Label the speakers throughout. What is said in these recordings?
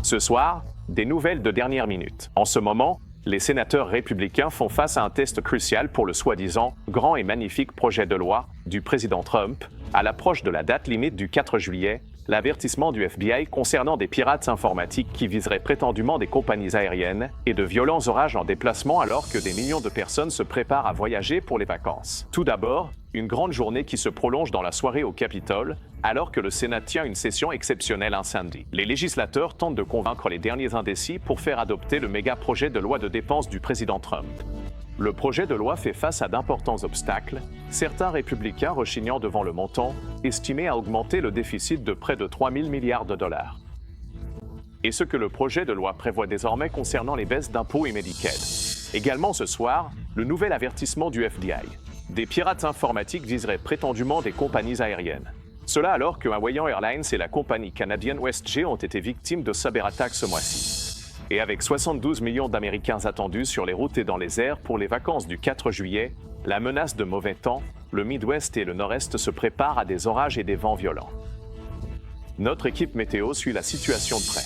Speaker 1: Ce soir, des nouvelles de dernière minute. En ce moment, les sénateurs républicains font face à un test crucial pour le soi-disant grand et magnifique projet de loi du président Trump. À l'approche de la date limite du 4 juillet, l'avertissement du FBI concernant des pirates informatiques qui viseraient prétendument des compagnies aériennes et de violents orages en déplacement alors que des millions de personnes se préparent à voyager pour les vacances. Tout d'abord, une grande journée qui se prolonge dans la soirée au Capitole, alors que le Sénat tient une session exceptionnelle un samedi. Les législateurs tentent de convaincre les derniers indécis pour faire adopter le méga-projet de loi de dépenses du président Trump. Le projet de loi fait face à d'importants obstacles, certains républicains rechignant devant le montant, estimé à augmenter le déficit de près de 3 000 milliards de dollars. Et ce que le projet de loi prévoit désormais concernant les baisses d'impôts et Medicaid. Également ce soir, le nouvel avertissement du FBI. Des pirates informatiques viseraient prétendument des compagnies aériennes. Cela alors que Hawaiian Airlines et la compagnie canadienne WestJet ont été victimes de cyberattaques ce mois-ci. Et avec 72 millions d'Américains attendus sur les routes et dans les airs pour les vacances du 4 juillet, la menace de mauvais temps, le Midwest et le Nord-Est se préparent à des orages et des vents violents. Notre équipe météo suit la situation de près.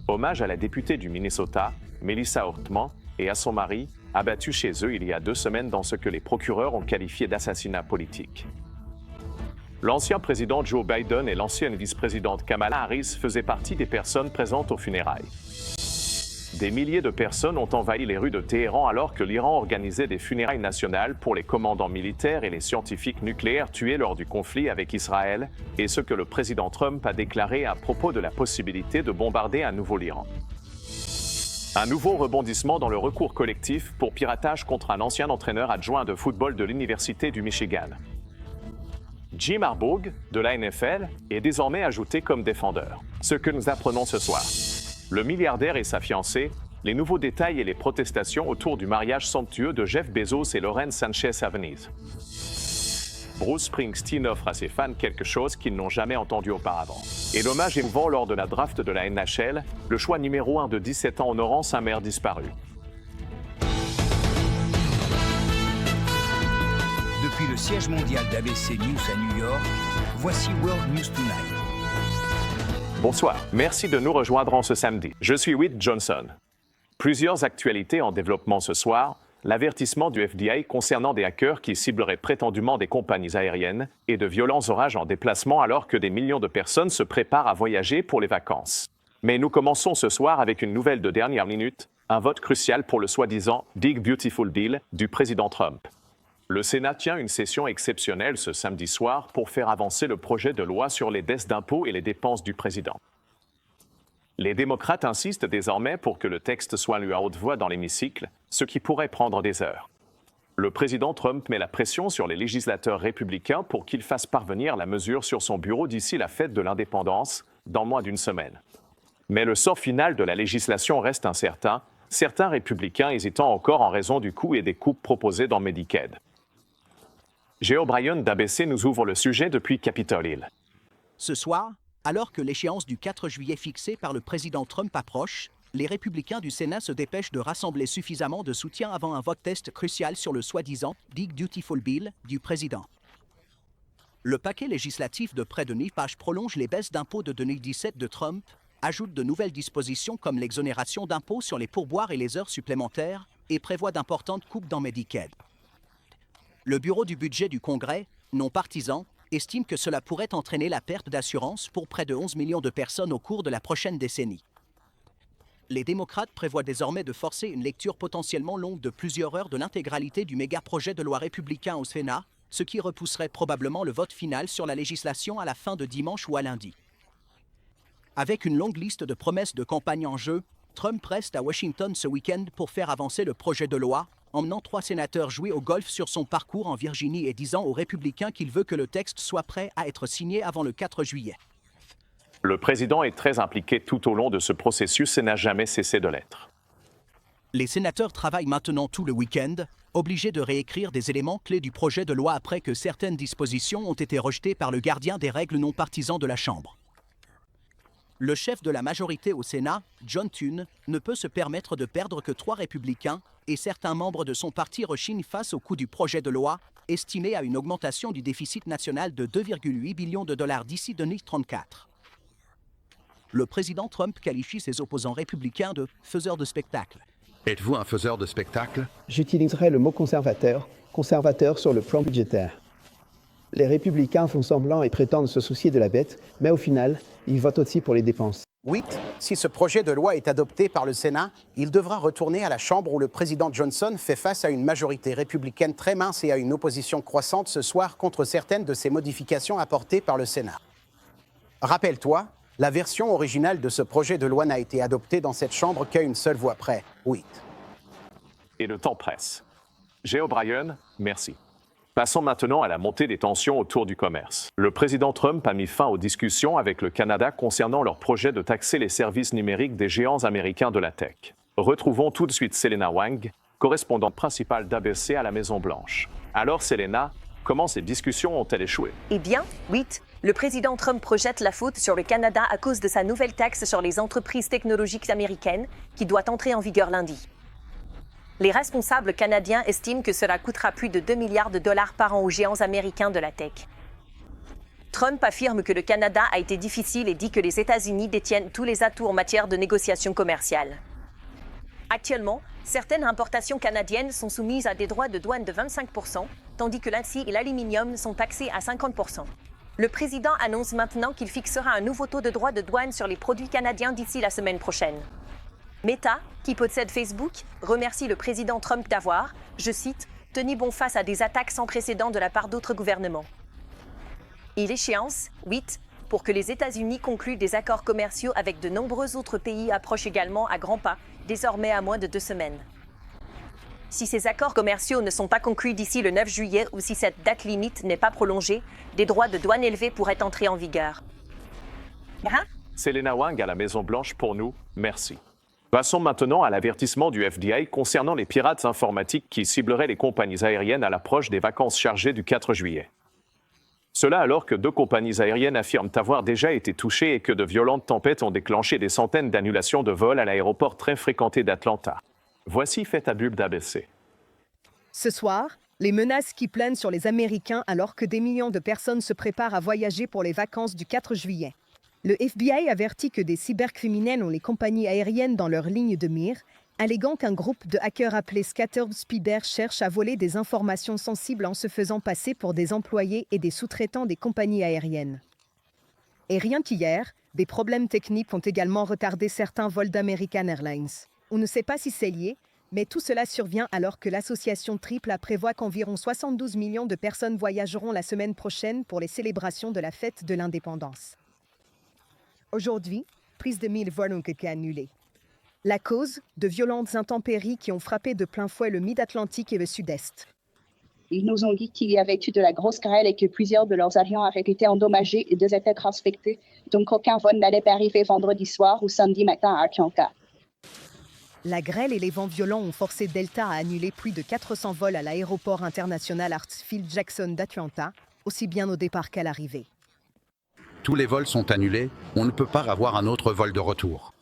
Speaker 1: Hommage à la députée du Minnesota, Melissa Hortman, et à son mari, abattu chez eux il y a 2 semaines dans ce que les procureurs ont qualifié d'assassinat politique. L'ancien président Joe Biden et l'ancienne vice-présidente Kamala Harris faisaient partie des personnes présentes aux funérailles. Des milliers de personnes ont envahi les rues de Téhéran alors que l'Iran organisait des funérailles nationales pour les commandants militaires et les scientifiques nucléaires tués lors du conflit avec Israël, et ce que le président Trump a déclaré à propos de la possibilité de bombarder à nouveau l'Iran. Un nouveau rebondissement dans le recours collectif pour piratage contre un ancien entraîneur adjoint de football de l'Université du Michigan. Jim Harbaugh, de la NFL, est désormais ajouté comme défendeur. Ce que nous apprenons ce soir. Le milliardaire et sa fiancée, les nouveaux détails et les protestations autour du mariage somptueux de Jeff Bezos et Lauren Sanchez à Venise. Bruce Springsteen offre à ses fans quelque chose qu'ils n'ont jamais entendu auparavant. Et l'hommage émouvant lors de la draft de la NHL, le choix numéro 1 de 17 ans honorant sa mère disparue.
Speaker 2: Depuis le siège mondial d'ABC News à New York, voici World News Tonight.
Speaker 1: Bonsoir, merci de nous rejoindre en ce samedi. Je suis Whit Johnson. Plusieurs actualités en développement ce soir, l'avertissement du FBI concernant des hackers qui cibleraient prétendument des compagnies aériennes et de violents orages en déplacement alors que des millions de personnes se préparent à voyager pour les vacances. Mais nous commençons ce soir avec une nouvelle de dernière minute, un vote crucial pour le soi-disant « Big Beautiful Bill » du président Trump. Le Sénat tient une session exceptionnelle ce samedi soir pour faire avancer le projet de loi sur les baisses d'impôts et les dépenses du président. Les démocrates insistent désormais pour que le texte soit lu à haute voix dans l'hémicycle, ce qui pourrait prendre des heures. Le président Trump met la pression sur les législateurs républicains pour qu'ils fassent parvenir la mesure sur son bureau d'ici la fête de l'indépendance, dans moins d'une semaine. Mais le sort final de la législation reste incertain, certains républicains hésitant encore en raison du coût et des coupes proposées dans Medicaid. Jay O'Brien d'ABC nous ouvre le sujet depuis Capitol Hill.
Speaker 3: Ce soir, alors que l'échéance du 4 juillet fixée par le président Trump approche, les républicains du Sénat se dépêchent de rassembler suffisamment de soutien avant un vote test crucial sur le soi-disant « Big Beautiful Bill » du président. Le paquet législatif de près de 9 pages prolonge les baisses d'impôts de 2017 de Trump, ajoute de nouvelles dispositions comme l'exonération d'impôts sur les pourboires et les heures supplémentaires et prévoit d'importantes coupes dans Medicaid. Le Bureau du budget du Congrès, non partisan, estime que cela pourrait entraîner la perte d'assurance pour près de 11 millions de personnes au cours de la prochaine décennie. Les démocrates prévoient désormais de forcer une lecture potentiellement longue de plusieurs heures de l'intégralité du méga-projet de loi républicain au Sénat, ce qui repousserait probablement le vote final sur la législation à la fin de dimanche ou à lundi. Avec une longue liste de promesses de campagne en jeu, Trump reste à Washington ce week-end pour faire avancer le projet de loi, emmenant 3 sénateurs jouer au golf sur son parcours en Virginie et disant aux républicains qu'il veut que le texte soit prêt à être signé avant le 4 juillet.
Speaker 1: Le président est très impliqué tout au long de ce processus et n'a jamais cessé de l'être.
Speaker 3: Les sénateurs travaillent maintenant tout le week-end, obligés de réécrire des éléments clés du projet de loi après que certaines dispositions ont été rejetées par le gardien des règles non partisan de la Chambre. Le chef de la majorité au Sénat, John Thune, ne peut se permettre de perdre que 3 républicains et certains membres de son parti rechignent face au coût du projet de loi, estimé à une augmentation du déficit national de 2,8 billions de dollars d'ici 2034. Le président Trump qualifie ses opposants républicains de faiseurs de spectacle.
Speaker 4: Êtes-vous un faiseur de spectacle?
Speaker 5: J'utiliserai le mot conservateur sur le plan budgétaire. Les républicains font semblant et prétendent se soucier de la dette, mais au final, ils votent aussi pour les dépenses.
Speaker 6: 8. Si ce projet de loi est adopté par le Sénat, il devra retourner à la Chambre où le président Johnson fait face à une majorité républicaine très mince et à une opposition croissante ce soir contre certaines de ces modifications apportées par le Sénat. Rappelle-toi, la version originale de ce projet de loi n'a été adoptée dans cette Chambre qu'à une seule voix près. 8.
Speaker 1: Et le temps presse. Jay O'Brien, merci. Passons maintenant à la montée des tensions autour du commerce. Le président Trump a mis fin aux discussions avec le Canada concernant leur projet de taxer les services numériques des géants américains de la tech. Retrouvons tout de suite Selena Wang, correspondante principale d'ABC à la Maison-Blanche. Alors Selena, comment ces discussions ont-elles échoué?
Speaker 7: Eh bien, 8. Le président Trump projette la faute sur le Canada à cause de sa nouvelle taxe sur les entreprises technologiques américaines qui doit entrer en vigueur lundi. Les responsables canadiens estiment que cela coûtera plus de 2 milliards de dollars par an aux géants américains de la tech. Trump affirme que le Canada a été difficile et dit que les États-Unis détiennent tous les atouts en matière de négociation commerciale. Actuellement, certaines importations canadiennes sont soumises à des droits de douane de 25%, tandis que l'acier et l'aluminium sont taxés à 50%. Le président annonce maintenant qu'il fixera un nouveau taux de droit de douane sur les produits canadiens d'ici la semaine prochaine. Meta, qui possède Facebook, remercie le président Trump d'avoir, je cite, « tenu bon face à des attaques sans précédent de la part d'autres gouvernements ». Et l'échéance, 8, pour que les États-Unis concluent des accords commerciaux avec de nombreux autres pays approche également à grands pas, désormais à moins de 2 semaines. Si ces accords commerciaux ne sont pas conclus d'ici le 9 juillet ou si cette date limite n'est pas prolongée, des droits de douane élevés pourraient entrer en vigueur.
Speaker 1: Selena Wang à la Maison-Blanche pour nous, merci. Passons maintenant à l'avertissement du FDA concernant les pirates informatiques qui cibleraient les compagnies aériennes à l'approche des vacances chargées du 4 juillet. Cela alors que 2 compagnies aériennes affirment avoir déjà été touchées et que de violentes tempêtes ont déclenché des centaines d'annulations de vols à l'aéroport très fréquenté d'Atlanta. Voici Fait Abub d'ABC.
Speaker 8: Ce soir, les menaces qui planent sur les Américains alors que des millions de personnes se préparent à voyager pour les vacances du 4 juillet. Le FBI avertit que des cybercriminels ont les compagnies aériennes dans leur ligne de mire, alléguant qu'un groupe de hackers appelé Scattered Spider cherche à voler des informations sensibles en se faisant passer pour des employés et des sous-traitants des compagnies aériennes. Et rien qu'hier, des problèmes techniques ont également retardé certains vols d'American Airlines. On ne sait pas si c'est lié, mais tout cela survient alors que l'association AAA prévoit qu'environ 72 millions de personnes voyageront la semaine prochaine pour les célébrations de la fête de l'indépendance. Aujourd'hui, plus de 1000 vols ont été annulés. La cause, de violentes intempéries qui ont frappé de plein fouet le Mid-Atlantique et le Sud-Est.
Speaker 9: Ils nous ont dit qu'il y avait eu de la grosse grêle et que plusieurs de leurs avions avaient été endommagés et devaient être inspectés, donc aucun vol n'allait pas arriver vendredi soir ou samedi matin à Atlanta.
Speaker 8: La grêle et les vents violents ont forcé Delta à annuler plus de 400 vols à l'aéroport international Hartsfield-Jackson d'Atlanta, aussi bien au départ qu'à l'arrivée.
Speaker 4: Tous les vols sont annulés, on ne peut pas avoir un autre vol de retour.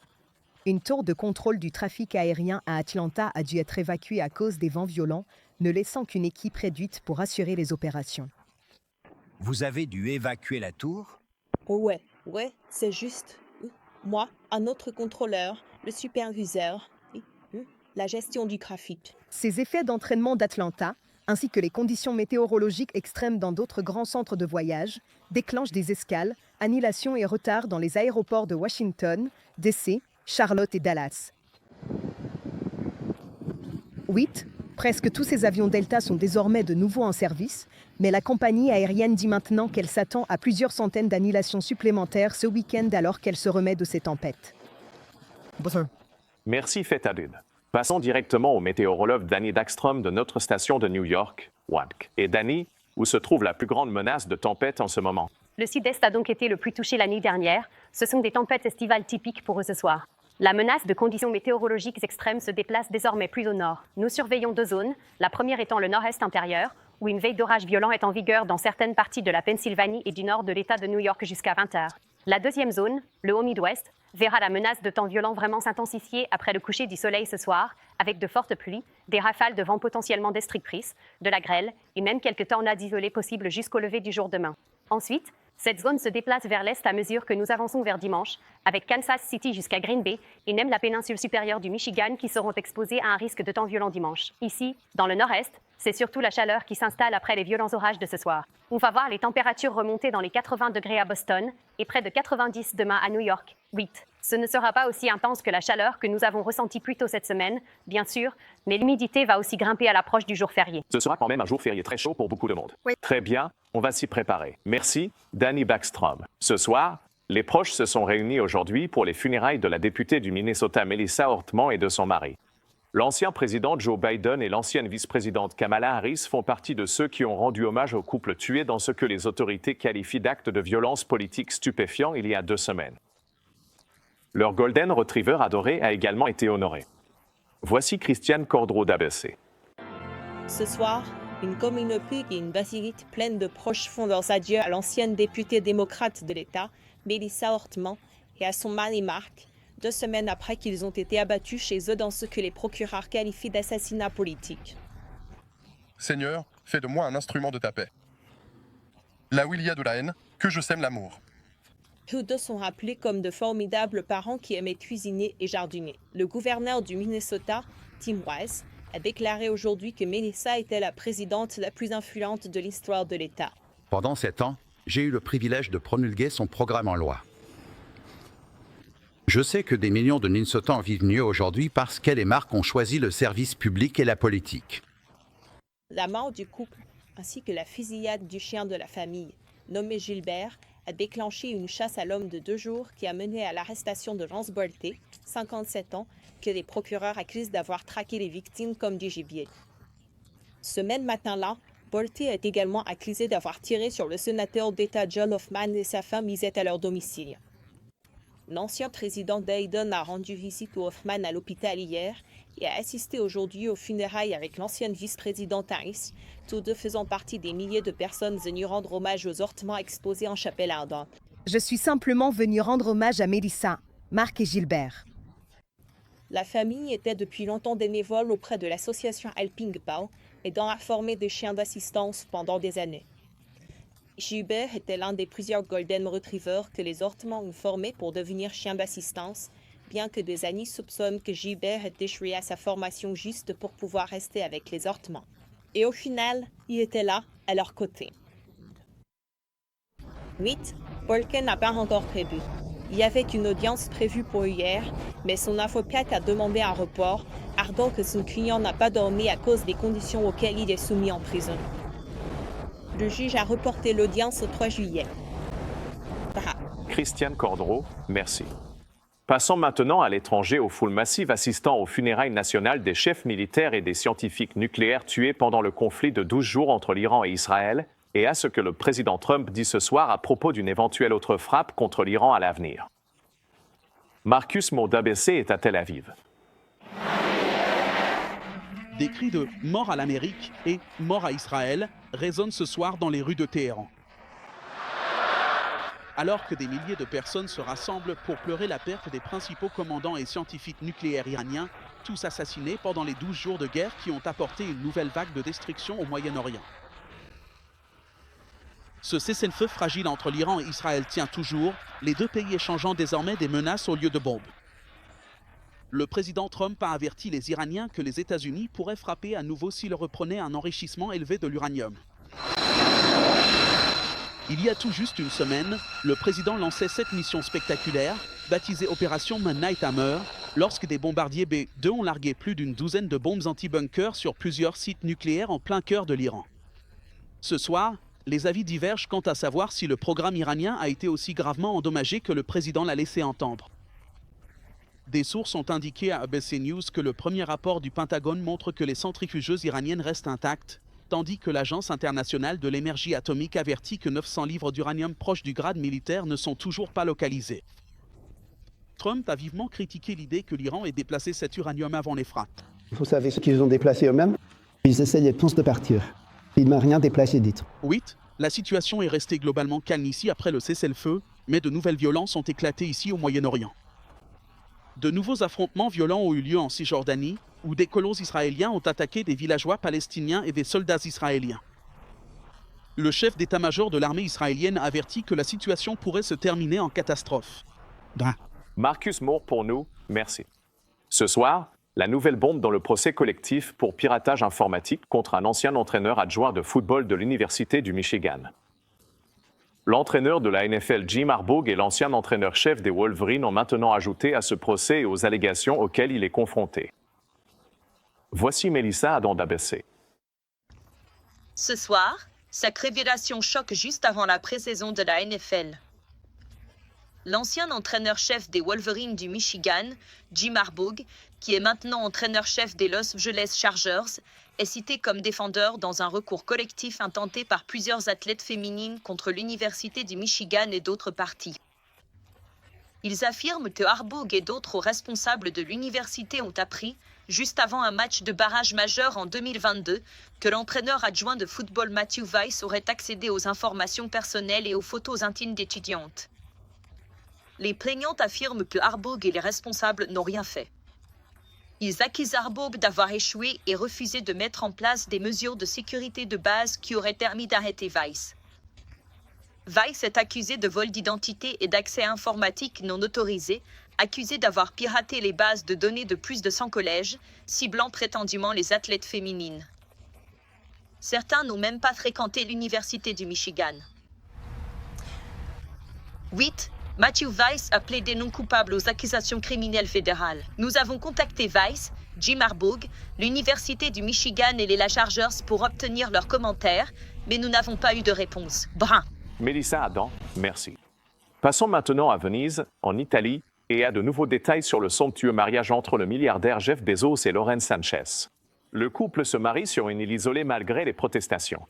Speaker 8: Une tour de contrôle du trafic aérien à Atlanta a dû être évacuée à cause des vents violents, ne laissant qu'une équipe réduite pour assurer les opérations.
Speaker 2: Vous avez dû évacuer la tour?
Speaker 10: Ouais, c'est juste. Moi, un autre contrôleur, le superviseur, la gestion du trafic.
Speaker 8: Ces effets d'entraînement d'Atlanta, ainsi que les conditions météorologiques extrêmes dans d'autres grands centres de voyage, déclenchent des escales, annulations et retards dans les aéroports de Washington, D.C., Charlotte et Dallas. 8. Presque tous ces avions Delta sont désormais de nouveau en service, mais la compagnie aérienne dit maintenant qu'elle s'attend à plusieurs centaines d'annulations supplémentaires ce week-end alors qu'elle se remet de ces tempêtes.
Speaker 1: Merci Fait Abub. Passons directement au météorologue Danny Dackstrom de notre station de New York, WANC. Et Danny, où se trouve la plus grande menace de tempête en ce moment?
Speaker 11: Le sud-est a donc été le plus touché la nuit dernière. Ce sont des tempêtes estivales typiques pour eux ce soir. La menace de conditions météorologiques extrêmes se déplace désormais plus au nord. Nous surveillons 2 zones, la première étant le nord-est intérieur, où une veille d'orage violent est en vigueur dans certaines parties de la Pennsylvanie et du nord de l'État de New York jusqu'à 20h. La deuxième zone, le haut Midwest, verra la menace de temps violent vraiment s'intensifier après le coucher du soleil ce soir, avec de fortes pluies, des rafales de vent potentiellement destructrices, de la grêle et même quelques tornades isolées possibles jusqu'au lever du jour demain. Ensuite, Cette zone se déplace vers l'est à mesure que nous avançons vers dimanche, avec Kansas City jusqu'à Green Bay et même la péninsule supérieure du Michigan qui seront exposés à un risque de temps violent dimanche. Ici, dans le nord-est, c'est surtout la chaleur qui s'installe après les violents orages de ce soir. On va voir les températures remonter dans les 80 degrés à Boston et près de 90 demain à New York. 8. Ce ne sera pas aussi intense que la chaleur que nous avons ressentie plus tôt cette semaine, bien sûr, mais l'humidité va aussi grimper à l'approche du jour férié.
Speaker 1: Ce sera quand même un jour férié très chaud pour beaucoup de monde.
Speaker 11: Oui.
Speaker 1: Très bien, on va s'y préparer. Merci, Danny Backstrom. Ce soir, les proches se sont réunis aujourd'hui pour les funérailles de la députée du Minnesota Melissa Hortman et de son mari. L'ancien président Joe Biden et l'ancienne vice-présidente Kamala Harris font partie de ceux qui ont rendu hommage au couple tué dans ce que les autorités qualifient d'acte de violence politique stupéfiant il y a 2 semaines. Leur Golden Retriever adoré a également été honoré. Voici Christiane Cordreau d'ABC.
Speaker 10: Ce soir, une communauté et une basilique pleine de proches font leurs adieux à l'ancienne députée démocrate de l'État, Melissa Hortman, et à son mari Mark, 2 semaines après qu'ils ont été abattus chez eux dans ce que les procureurs qualifient d'assassinat politique.
Speaker 12: Seigneur, fais de moi un instrument de ta paix. Là où il y a de la haine, que je sème l'amour.
Speaker 10: Tous deux sont rappelés comme de formidables parents qui aimaient cuisiner et jardiner. Le gouverneur du Minnesota, Tim Walz, a déclaré aujourd'hui que Melissa était la présidente la plus influente de l'histoire de l'État.
Speaker 4: Pendant 7 ans, j'ai eu le privilège de promulguer son programme en loi. Je sais que des millions de Minnesotans vivent mieux aujourd'hui parce qu'elle et Mark ont choisi le service public et la politique.
Speaker 10: La mort du couple, ainsi que la fusillade du chien de la famille, nommé Gilbert, a déclenché une chasse à l'homme de 2 jours qui a mené à l'arrestation de Lance Bolte, 57 ans, que les procureurs accusent d'avoir traqué les victimes comme du gibier. Ce même matin-là, Bolte est également accusé d'avoir tiré sur le sénateur d'État John Hoffman et sa femme Lisette à leur domicile. L'ancien président Biden a rendu visite au Hoffman à l'hôpital hier et a assisté aujourd'hui aux funérailles avec l'ancienne vice-présidente Harris, tous deux faisant partie des milliers de personnes venues rendre hommage aux Hortman exposés en chapelle ardente.
Speaker 8: Je suis simplement venu rendre hommage à Melissa, Mark et Gilbert.
Speaker 10: La famille était depuis longtemps bénévole auprès de l'association Helping Paw et dont a formé des chiens d'assistance pendant des années. Gilbert était l'un des plusieurs Golden Retrievers que les Hortman ont formés pour devenir chiens d'assistance, bien que des amis soupçonnent que Gilbert ait échoué à sa formation juste pour pouvoir rester avec les Hortman. Et au final, il était là, à leur côté. 8. Bolke n'a pas encore prévu. Il y avait une audience prévue pour hier, mais son avocate a demandé un report, ardent que son client n'a pas dormi à cause des conditions auxquelles il est soumis en prison. Le juge a reporté l'audience au 3 juillet.
Speaker 1: Christiane Cordreau, merci. Passons maintenant à l'étranger aux foules massives assistant aux funérailles nationales des chefs militaires et des scientifiques nucléaires tués pendant le conflit de 12 jours entre l'Iran et Israël, et à ce que le président Trump dit ce soir à propos d'une éventuelle autre frappe contre l'Iran à l'avenir. Marcus Maud d'ABC est à Tel Aviv.
Speaker 13: Des cris de « mort à l'Amérique » et « mort à Israël » résonnent ce soir dans les rues de Téhéran. Alors que des milliers de personnes se rassemblent pour pleurer la perte des principaux commandants et scientifiques nucléaires iraniens, tous assassinés pendant les 12 jours de guerre qui ont apporté une nouvelle vague de destruction au Moyen-Orient. Ce cessez-le-feu fragile entre l'Iran et Israël tient toujours, les deux pays échangeant désormais des menaces au lieu de bombes. Le président Trump a averti les Iraniens que les États-Unis pourraient frapper à nouveau s'ils reprenaient un enrichissement élevé de l'uranium. Il y a tout juste une semaine, le président lançait cette mission spectaculaire, baptisée Opération Midnight Hammer, lorsque des bombardiers B-2 ont largué plus d'une douzaine de bombes anti-bunker sur plusieurs sites nucléaires en plein cœur de l'Iran. Ce soir, les avis divergent quant à savoir si le programme iranien a été aussi gravement endommagé que le président l'a laissé entendre. Des sources ont indiqué à ABC News que le premier rapport du Pentagone montre que les centrifugeuses iraniennes restent intactes, tandis que l'Agence internationale de l'énergie atomique avertit que 900 livres d'uranium proches du grade militaire ne sont toujours pas localisés. Trump a vivement critiqué l'idée que l'Iran ait déplacé cet uranium avant les frappes.
Speaker 5: Vous savez ce qu'ils ont déplacé eux-mêmes? Ils essayaient tous de partir. Il n'a rien déplacé d'être.
Speaker 13: 8. La situation est restée globalement calme ici après le cessez-le-feu, mais de nouvelles violences ont éclaté ici au Moyen-Orient. De nouveaux affrontements violents ont eu lieu en Cisjordanie, où des colons israéliens ont attaqué des villageois palestiniens et des soldats israéliens. Le chef d'état-major de l'armée israélienne avertit que la situation pourrait se terminer en catastrophe.
Speaker 1: Marcus Moore pour nous, merci. Ce soir, la nouvelle bombe dans le procès collectif pour piratage informatique contre un ancien entraîneur adjoint de football de l'Université du Michigan. L'entraîneur de la NFL Jim Harbaugh et l'ancien entraîneur-chef des Wolverines ont maintenant ajouté à ce procès et aux allégations auxquelles il est confronté. Voici Mélissa Adam d'ABC.
Speaker 14: Ce soir, cette révélation choque juste avant la pré-saison de la NFL. L'ancien entraîneur-chef des Wolverines du Michigan, Jim Harbaugh, qui est maintenant entraîneur-chef des Los Angeles Chargers, est cité comme défendeur dans un recours collectif intenté par plusieurs athlètes féminines contre l'Université du Michigan et d'autres parties. Ils affirment que Harbaugh et d'autres responsables de l'université ont appris, juste avant un match de barrage majeur en 2022, que l'entraîneur adjoint de football Matthew Weiss aurait accédé aux informations personnelles et aux photos intimes d'étudiantes. Les plaignantes affirment que Harbaugh et les responsables n'ont rien fait. Ils accusent Harbaugh d'avoir échoué et refusé de mettre en place des mesures de sécurité de base qui auraient permis d'arrêter Weiss. Weiss est accusé de vol d'identité et d'accès informatique non autorisé, accusé d'avoir piraté les bases de données de plus de 100 collèges, ciblant prétendument les athlètes féminines. Certains n'ont même pas fréquenté l'Université du Michigan. 8. Matthew Weiss a plaidé non coupable aux accusations criminelles fédérales. Nous avons contacté Weiss, Jim Harbaugh, l'Université du Michigan et les Chargers pour obtenir leurs commentaires, mais nous n'avons pas eu de réponse. Brun.
Speaker 1: Mélissa Adam, merci. Passons maintenant à Venise, en Italie, et à de nouveaux détails sur le somptueux mariage entre le milliardaire Jeff Bezos et Lauren Sanchez. Le couple se marie sur une île isolée malgré les protestations.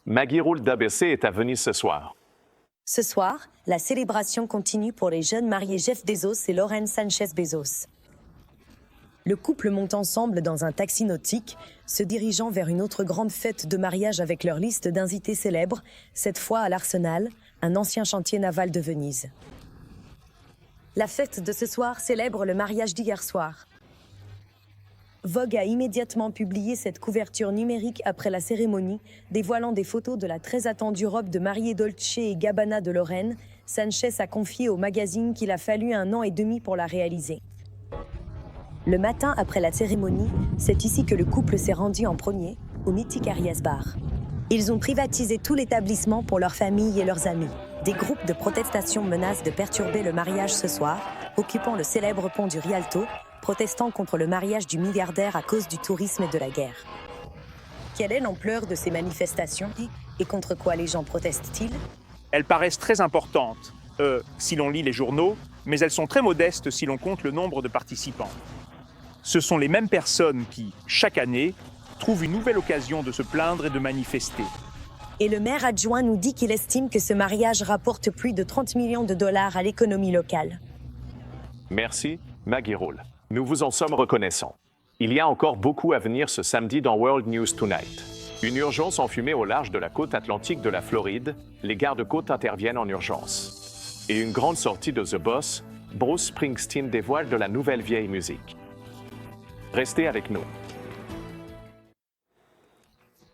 Speaker 1: Maggie Roule d'ABC est à Venise ce soir.
Speaker 15: Ce soir, la célébration continue pour les jeunes mariés Jeff Bezos et Lauren Sanchez Bezos. Le couple monte ensemble dans un taxi nautique, se dirigeant vers une autre grande fête de mariage avec leur liste d'invités célèbres, cette fois à l'Arsenal, un ancien chantier naval de Venise. La fête de ce soir célèbre le mariage d'hier soir. Vogue a immédiatement publié cette couverture numérique après la cérémonie, dévoilant des photos de la très attendue robe de mariée Dolce & Gabbana de Lauren. Sanchez a confié au magazine qu'il a fallu 1 an et demi pour la réaliser. Le matin après la cérémonie, c'est ici que le couple s'est rendu en premier, au mythique Arias Bar. Ils ont privatisé tout l'établissement pour leurs familles et leurs amis. Des groupes de protestation menacent de perturber le mariage ce soir, occupant le célèbre pont du Rialto, protestant contre le mariage du milliardaire à cause du tourisme et de la guerre. Quelle est l'ampleur de ces manifestations et contre quoi les gens protestent-ils?
Speaker 16: Elles paraissent très importantes, si l'on lit les journaux, mais elles sont très modestes si l'on compte le nombre de participants. Ce sont les mêmes personnes qui, chaque année, trouvent une nouvelle occasion de se plaindre et de manifester.
Speaker 15: Et le maire adjoint nous dit qu'il estime que ce mariage rapporte plus de 30 millions de dollars à l'économie locale.
Speaker 1: Merci, Maggie Roule. Nous vous en sommes reconnaissants. Il y a encore beaucoup à venir ce samedi dans World News Tonight. Une urgence enfumée au large de la côte atlantique de la Floride, les gardes-côtes interviennent en urgence. Et une grande sortie de The Boss, Bruce Springsteen dévoile de la nouvelle vieille musique. Restez avec nous.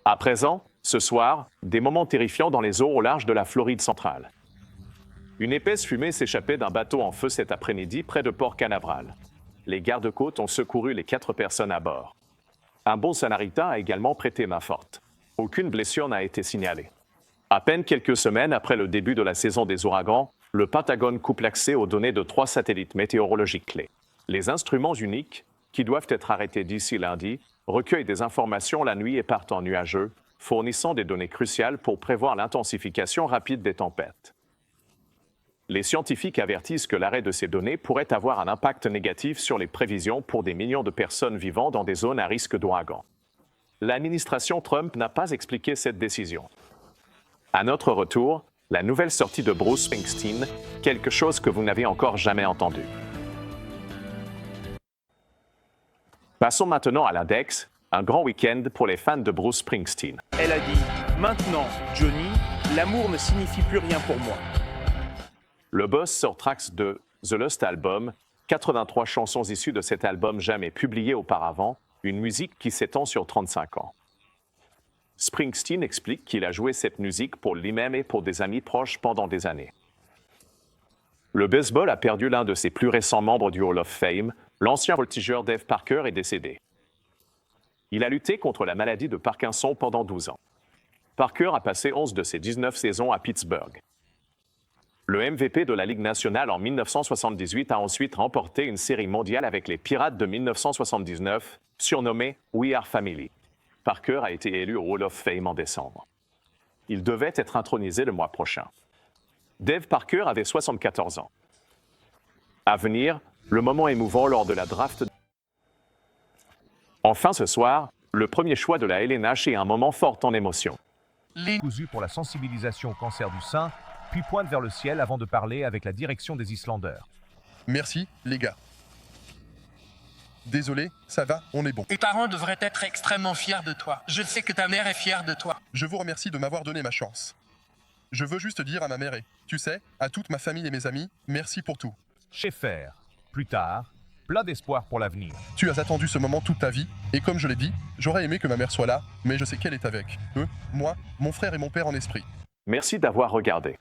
Speaker 1: À présent, ce soir, des moments terrifiants dans les eaux au large de la Floride centrale. Une épaisse fumée s'échappait d'un bateau en feu cet après-midi près de Port Canaveral. Les gardes-côtes ont secouru les 4 personnes à bord. Un bon samaritain a également prêté main forte. Aucune blessure n'a été signalée. À peine quelques semaines après le début de la saison des ouragans, le Pentagone coupe l'accès aux données de 3 satellites météorologiques clés. Les instruments uniques, qui doivent être arrêtés d'ici lundi, recueillent des informations la nuit et partent en nuageux, fournissant des données cruciales pour prévoir l'intensification rapide des tempêtes. Les scientifiques avertissent que l'arrêt de ces données pourrait avoir un impact négatif sur les prévisions pour des millions de personnes vivant dans des zones à risque d'ouragan. L'administration Trump n'a pas expliqué cette décision. À notre retour, la nouvelle sortie de Bruce Springsteen, quelque chose que vous n'avez encore jamais entendu. Passons maintenant à l'index, un grand week-end pour les fans de Bruce Springsteen.
Speaker 16: Elle a dit « Maintenant, Johnny, l'amour ne signifie plus rien pour moi ».
Speaker 1: Le boss sort tracks de The Lost Album, 83 chansons issues de cet album jamais publié auparavant, une musique qui s'étend sur 35 ans. Springsteen explique qu'il a joué cette musique pour lui-même et pour des amis proches pendant des années. Le baseball a perdu l'un de ses plus récents membres du Hall of Fame. L'ancien voltigeur Dave Parker est décédé. Il a lutté contre la maladie de Parkinson pendant 12 ans. Parker a passé 11 de ses 19 saisons à Pittsburgh. Le MVP de la Ligue nationale en 1978 a ensuite remporté une série mondiale avec les Pirates de 1979, surnommée We Are Family. Parker a été élu au Hall of Fame en décembre. Il devait être intronisé le mois prochain. Dave Parker avait 74 ans. À venir, le moment émouvant lors de la draft. Enfin ce soir, le premier choix de la LNH est un moment fort en émotion.
Speaker 17: Cousu pour la sensibilisation au cancer du sein, puis pointe vers le ciel avant de parler avec la direction des Islanders.
Speaker 12: Merci, les gars. Désolé, ça va, on est bon.
Speaker 18: Tes parents devraient être extrêmement fiers de toi. Je sais que ta mère est fière de toi.
Speaker 12: Je vous remercie de m'avoir donné ma chance. Je veux juste dire à ma mère et, tu sais, à toute ma famille et mes amis, merci pour tout.
Speaker 17: Schaeffer, plus tard, plein d'espoir pour l'avenir.
Speaker 12: Tu as attendu ce moment toute ta vie, et comme je l'ai dit, j'aurais aimé que ma mère soit là, mais je sais qu'elle est avec eux, moi, mon frère et mon père en esprit.
Speaker 1: Merci d'avoir regardé.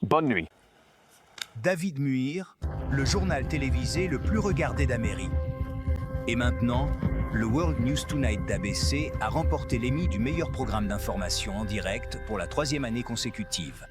Speaker 1: Bonne nuit.
Speaker 2: David Muir, le journal télévisé le plus regardé d'Amérique. Et maintenant, le World News Tonight d'ABC a remporté l'Emmy du meilleur programme d'information en direct pour la 3e année consécutive.